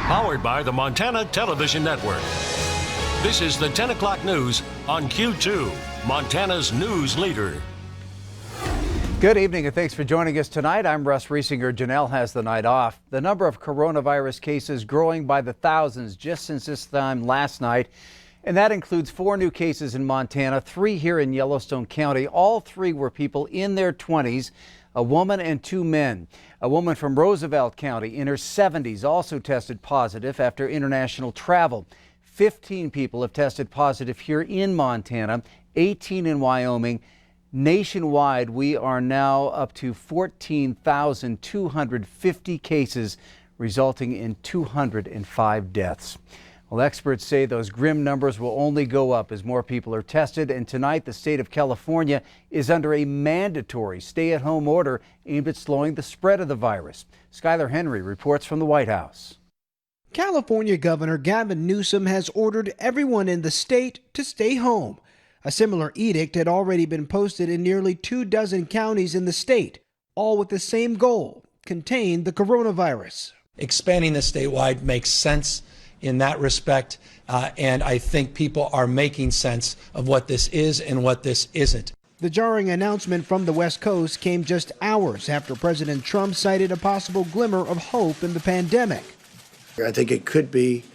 Powered by the Montana Television Network. This is the 10 o'clock news on Q2, Montana's news leader. Good evening and thanks for joining us tonight. I'm Russ Riesinger. Janelle has the night off. The number of coronavirus cases growing by the thousands just since this time last night. And that includes 4 new cases in Montana, 3 here in Yellowstone County. All 3 were people in their 20s, a woman and 2 men. A woman from Roosevelt County in her 70s also tested positive after international travel. 15 people have tested positive here in Montana, 18 in Wyoming. Nationwide, we are now up to 14,250 cases, resulting in 205 deaths. Well, experts say those grim numbers will only go up as more people are tested. And tonight, the state of California is under a mandatory stay-at-home order aimed at slowing the spread of the virus. SKYLER Henry reports from the White House. California Governor Gavin Newsom has ordered everyone in the state to stay home. A similar edict had already been posted in nearly 24 counties in the state, all with the same goal: contain the coronavirus. Expanding this statewide makes sense in that respect, and I think people are making sense of what this is and what this isn't. The jarring announcement from the West Coast came just hours after President Trump cited a possible glimmer of hope in the pandemic. I think it could be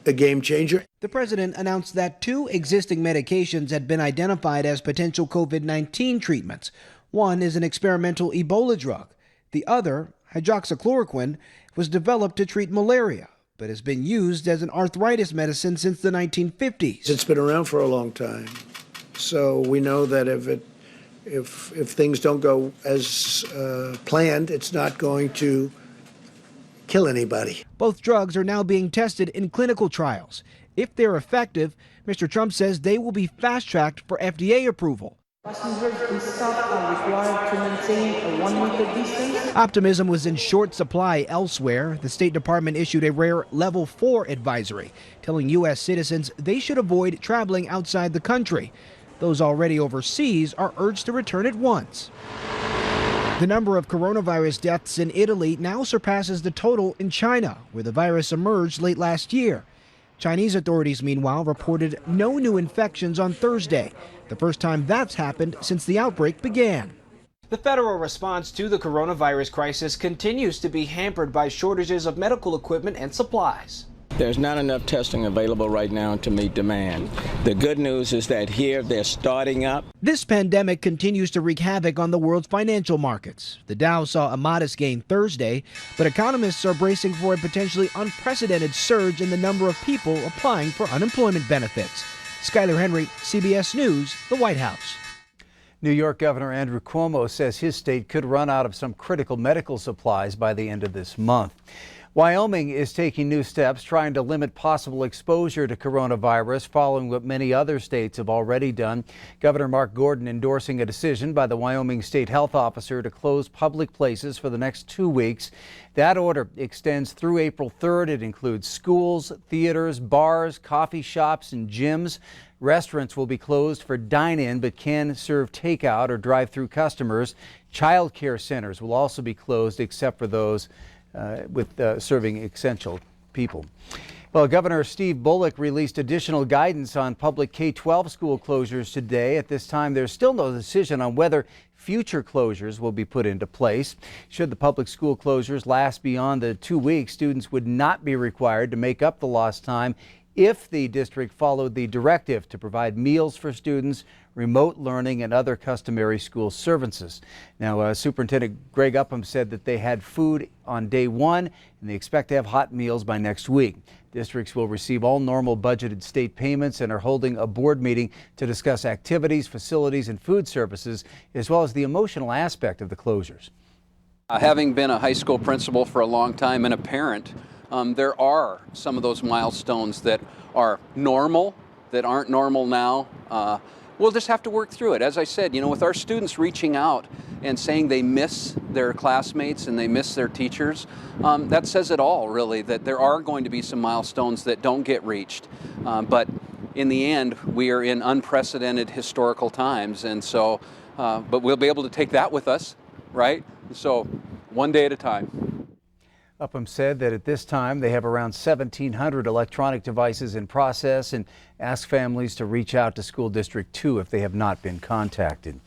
a game changer. The president announced that 2 existing medications had been identified as potential COVID-19 treatments. One is an experimental Ebola drug. The other, hydroxychloroquine, was developed to treat malaria, but has been used as an arthritis medicine since the 1950s. It's been around for a long time, so we know that if things don't go as planned, it's not going to kill anybody. Both drugs are now being tested in clinical trials. If they're effective, Mr. Trump says they will be fast-tracked for FDA approval. Passengers in South are required to maintain a 1-meter distance. Optimism was in short supply elsewhere. The State Department issued a rare Level 4 advisory, telling U.S. citizens they should avoid traveling outside the country. Those already overseas are urged to return at once. The number of coronavirus deaths in Italy now surpasses the total in China, where the virus emerged late last year. Chinese authorities, meanwhile, reported no new infections on Thursday, the first time that's happened since the outbreak began. The federal response to the coronavirus crisis continues to be hampered by shortages of medical equipment and supplies. There's not enough testing available right now to meet demand. The good news is that here they're starting up. This pandemic continues to wreak havoc on the world's financial markets. The Dow saw a modest gain Thursday, but economists are bracing for a potentially unprecedented surge in the number of people applying for unemployment benefits. SKYLER Henry, CBS News, the White House. New York Governor Andrew Cuomo says his state could run out of some critical medical supplies by the end of this month. Wyoming is taking new steps trying to limit possible exposure to coronavirus following what many other states have already done. Governor Mark Gordon endorsing a decision by the Wyoming State Health Officer to close public places for the next 2 weeks. That order extends through April 3rd. It includes schools, theaters, bars, coffee shops, and gyms. Restaurants will be closed for dine-in but can serve takeout or drive-through customers. Child care centers will also be closed except for those with serving essential people. Well, Governor Steve Bullock released additional guidance on public K-12 school closures today. At this time, there's still no decision on whether future closures will be put into place. Should the public school closures last beyond the 2 weeks, students would not be required to make up the lost time if the district followed the directive to provide meals for students, remote learning, and other customary school services. Now, Superintendent Greg Upham said that they had food on day 1 and they expect to have hot meals by next week. Districts will receive all normal budgeted state payments and are holding a board meeting to discuss activities, facilities, and food services, as well as the emotional aspect of the closures. Having been a high school principal for a long time and a parent, there are some of those milestones that are normal, that aren't normal now. We'll just have to work through it. As I said, with our students reaching out and saying they miss their classmates and they miss their teachers, that says it all, really, that there are going to be some milestones that don't get reached. But in the end, we are in unprecedented historical times, and so, but we'll be able to take that with us, right? So, one day at a time. Upham said that at this time they have around 1,700 electronic devices in process and asked families to reach out to School District 2 if they have not been contacted.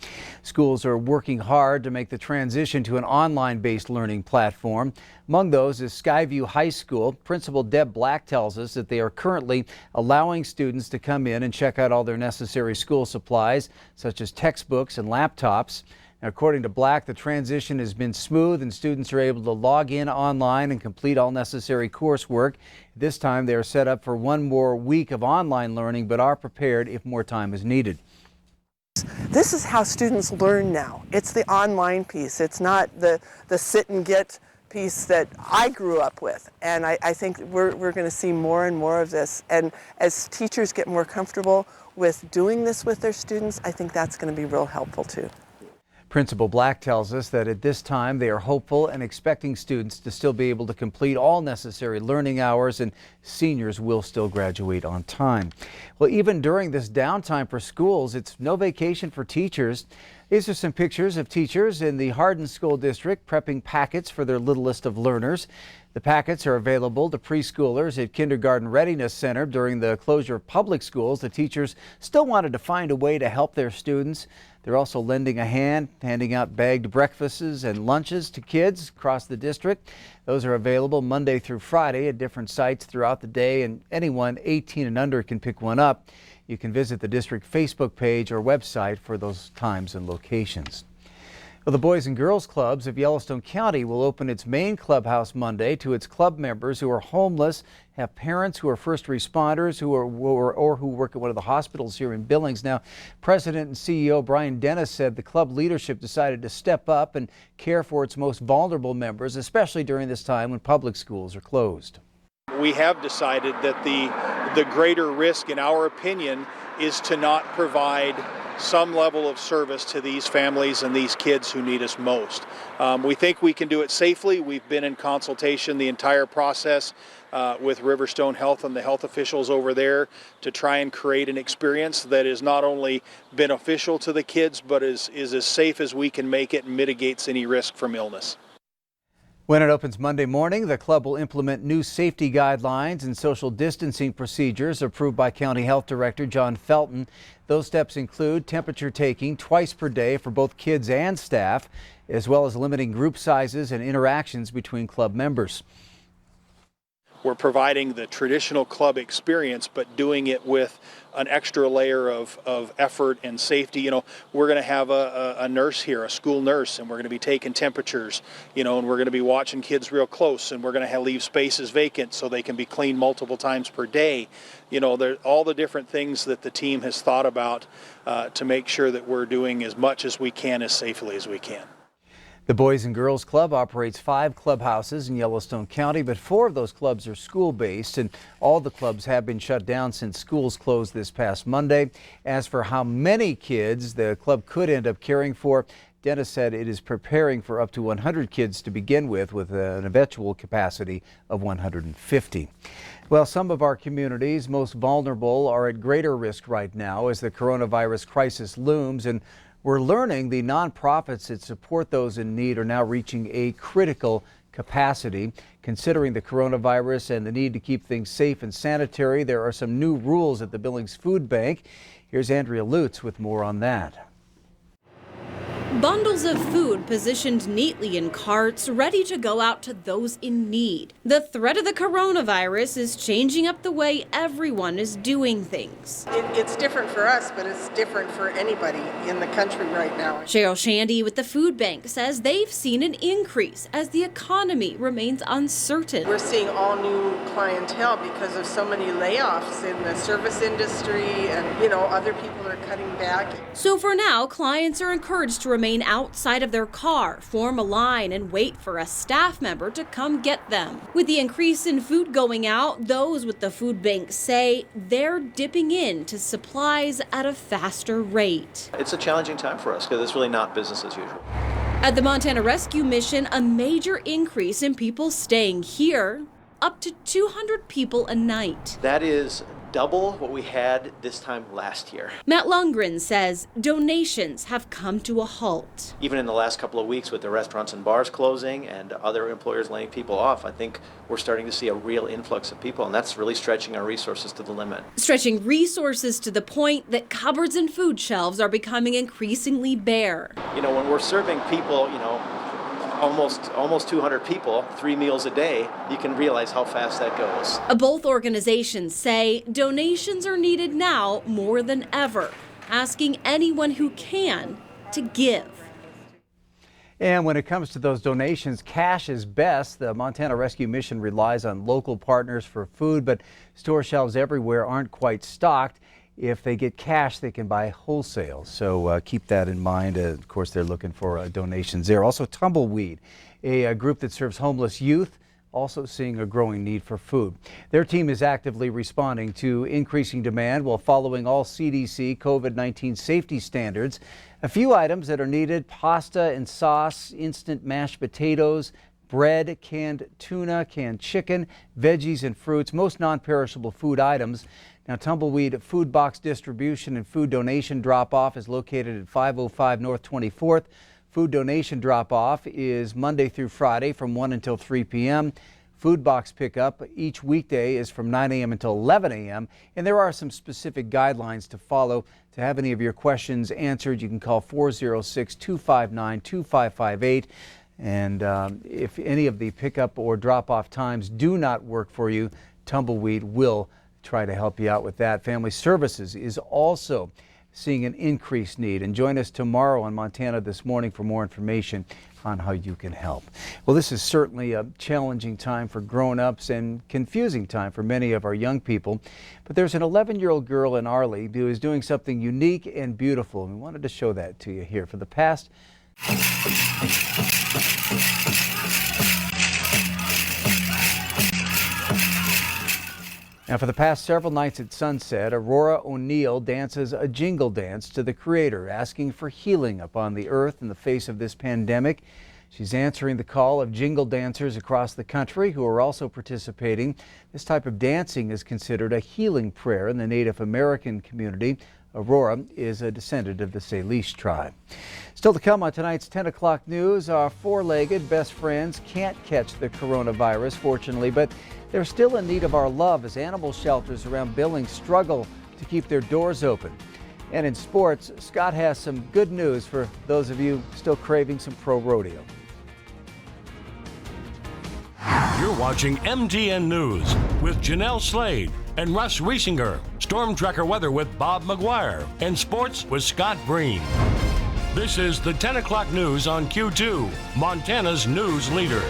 Schools are working hard to make the transition to an online-based learning platform. Among those is SKYVIEW High School. Principal Deb Black tells us that they are currently allowing students to come in and check out all their necessary school supplies, such as textbooks and laptops. Now, according to Black, the transition has been smooth and students are able to log in online and complete all necessary coursework. This time they are set up for one more week of online learning, but are prepared if more time is needed. This is how students learn now. It's the online piece. It's not the sit and get piece that I grew up with. And I think we're going to see more and more of this. And as teachers get more comfortable with doing this with their students, I think that's going to be real helpful too. Principal Black tells us that at this time they are hopeful and expecting students to still be able to complete all necessary learning hours, and seniors will still graduate on time. Well, even during this downtime for schools, it's no vacation for teachers. These are some pictures of teachers in the Hardin School District prepping packets for their littlest of learners. The packets are available to preschoolers at Kindergarten Readiness Center. During the closure of public schools, the teachers still wanted to find a way to help their students. They're also lending a hand, handing out bagged breakfasts and lunches to kids across the district. Those are available Monday through Friday at different sites throughout the day, and anyone 18 and under can pick one up. You can visit the district Facebook page or website for those times and locations. Well, the Boys and Girls Clubs of Yellowstone County will open its main clubhouse Monday to its club members who are homeless, have parents who are first responders, who work at one of the hospitals here in Billings. Now, President and CEO Brian Dennis said the club leadership decided to step up and care for its most vulnerable members, especially during this time when public schools are closed. We have decided that the greater risk, in our opinion, is to not provide some level of service to these families and these kids who need us most. We think we can do it safely. We've been in consultation the entire process with Riverstone Health and the health officials over there to try and create an experience that is not only beneficial to the kids, but is as safe as we can make it and mitigates any risk from illness. When it opens Monday morning, the club will implement new safety guidelines and social distancing procedures approved by County Health Director John Felton. Those steps include temperature taking twice per day for both kids and staff, as well as limiting group sizes and interactions between club members. We're providing the traditional club experience, but doing it with an extra layer of effort and safety. You know, we're going to have a nurse here, a school nurse, and we're going to be taking temperatures, you know, and we're going to be watching kids real close, and we're going to leave spaces vacant so they can be cleaned multiple times per day. You know, all the different things that the team has thought about to make sure that we're doing as much as we can as safely as we can. The Boys and Girls Club operates 5 clubhouses in Yellowstone County, but 4 of those clubs are school-based, and all the clubs have been shut down since schools closed this past Monday. As for how many kids the club could end up caring for, Dennis said it is preparing for up to 100 kids to begin with an eventual capacity of 150. Well, some of our communities most vulnerable are at greater risk right now as the coronavirus crisis looms, and we're learning the nonprofits that support those in need are now reaching a critical capacity. Considering the coronavirus and the need to keep things safe and sanitary, there are some new rules at the Billings Food Bank. Here's Andrea Lutz with more on that. Bundles of food positioned neatly in carts, ready to go out to those in need. The threat of the coronavirus is changing up the way everyone is doing things. It's different for us, but it's different for anybody in the country right now. Cheryl Shandy with the food bank says they've seen an increase as the economy remains uncertain. We're seeing all new clientele because of so many layoffs in the service industry, and other people are cutting back. So for now, clients are encouraged to remain outside of their car, form a line, and wait for a staff member to come get them. With the increase in food going out, those with the food bank say they're dipping into supplies at a faster rate. It's a challenging time for us because it's really not business as usual. At the Montana Rescue Mission, a major increase in people staying here up to 200 people a night. That is double what we had this time last year. Matt Lundgren says donations have come to a halt. Even in the last couple of weeks with the restaurants and bars closing and other employers laying people off, I think we're starting to see a real influx of people, and that's really stretching our resources to the limit. Stretching resources to the point that cupboards and food shelves are becoming increasingly bare. You know, when we're serving people, almost 200 people, 3 meals a day, you can realize how fast that goes. Both organizations say donations are needed now more than ever, asking anyone who can to give. And when it comes to those donations, cash is best. The Montana Rescue Mission relies on local partners for food, but store shelves everywhere aren't quite stocked. If they get cash, they can buy wholesale. So keep that in mind. Of course, they're looking for donations there. Also, Tumbleweed, a group that serves homeless youth, also seeing a growing need for food. Their team is actively responding to increasing demand while following all CDC COVID-19 safety standards. A few items that are needed: pasta and sauce, instant mashed potatoes, bread, canned tuna, canned chicken, veggies and fruits, most non-perishable food items. Now, Tumbleweed food box distribution and food donation drop-off is located at 505 North 24th. Food donation drop-off is Monday through Friday from 1 until 3 p.m. Food box pickup each weekday is from 9 a.m. until 11 a.m. And there are some specific guidelines to follow. To have any of your questions answered, you can call 406-259-2558. And if any of the pickup or drop-off times do not work for you, Tumbleweed will try to help you out with that. Family Services is also seeing an increased need. And join us tomorrow on Montana This Morning for more information on how you can help. Well, this is certainly a challenging time for grown-ups and confusing time for many of our young people. But there's an 11-year-old girl in ARLEE who is doing something unique and beautiful. And we wanted to show that to you here. For the past Now, for the past several nights at sunset, Aurora O'Neill dances a jingle dance to the Creator, asking for healing upon the earth in the face of this pandemic. She's answering the call of jingle dancers across the country who are also participating. This type of dancing is considered a healing prayer in the Native American community. Aurora is a descendant of the Salish tribe. Still to come on tonight's 10 o'clock news, our four-legged best friends can't catch the coronavirus, fortunately, but they're still in need of our love as animal shelters around Billings struggle to keep their doors open. And in sports, Scott has some good news for those of you still craving some pro rodeo. You're watching MTN News with Janelle Slade and Russ Riesinger. Storm Tracker weather with Bob McGuire. And sports with Scott Breen. This is the 10 o'clock news on Q2, Montana's news leader.